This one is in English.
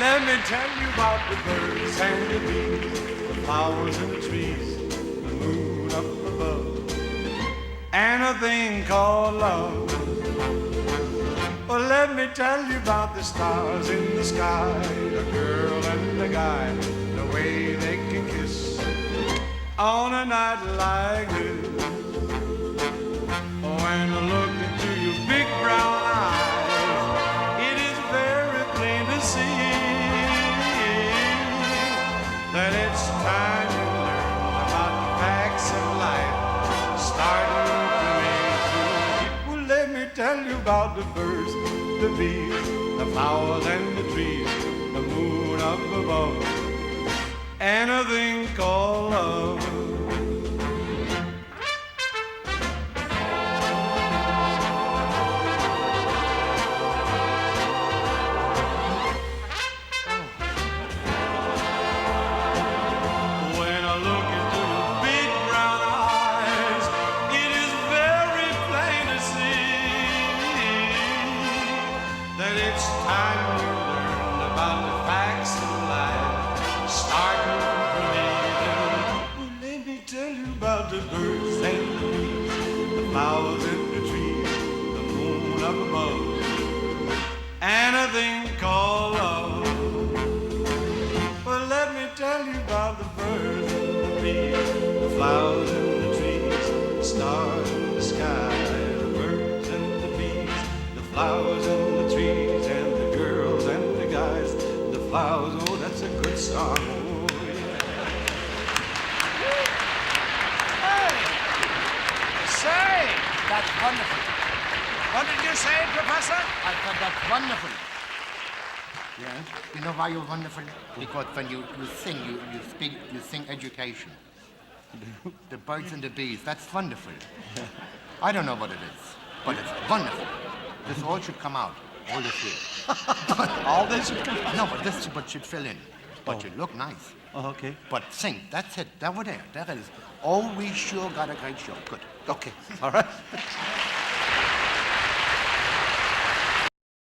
Let me tell you about the birds and the bees, the flowers and the trees, the moon up above, and a thing called love. Well, let me tell you about the stars in the sky, the girl and the guy, the way they can kiss on a night like this. When I look into your big brown eyes, it is very plain to see that it's time you learn about the facts of life, starting from A to Z. Well, let me tell you about the birds, the bees, the flowers and the trees, the moon up above, and a thing called love. The birds and the bees, the flowers and the trees, the moon up above, and a thing called love. Well, let me tell you about the birds and the bees, the flowers and the trees, the stars in the sky, the birds and the bees, the flowers and the trees, and the girls and the guys, the flowers. Oh, that's a good song. That's wonderful. What did you say, Professor? I thought that's wonderful. Yes? You know why you're wonderful? Because when you sing, you speak, you sing education. The birds and the bees, that's wonderful. I don't know what it is, but it's wonderful. This all should come out, all this here. All this should come out? No, but this should fill in. But you look nice. Oh, okay. But sing, that's it, over there, there it is. Oh, we sure got a great show. Good. Okay, all right.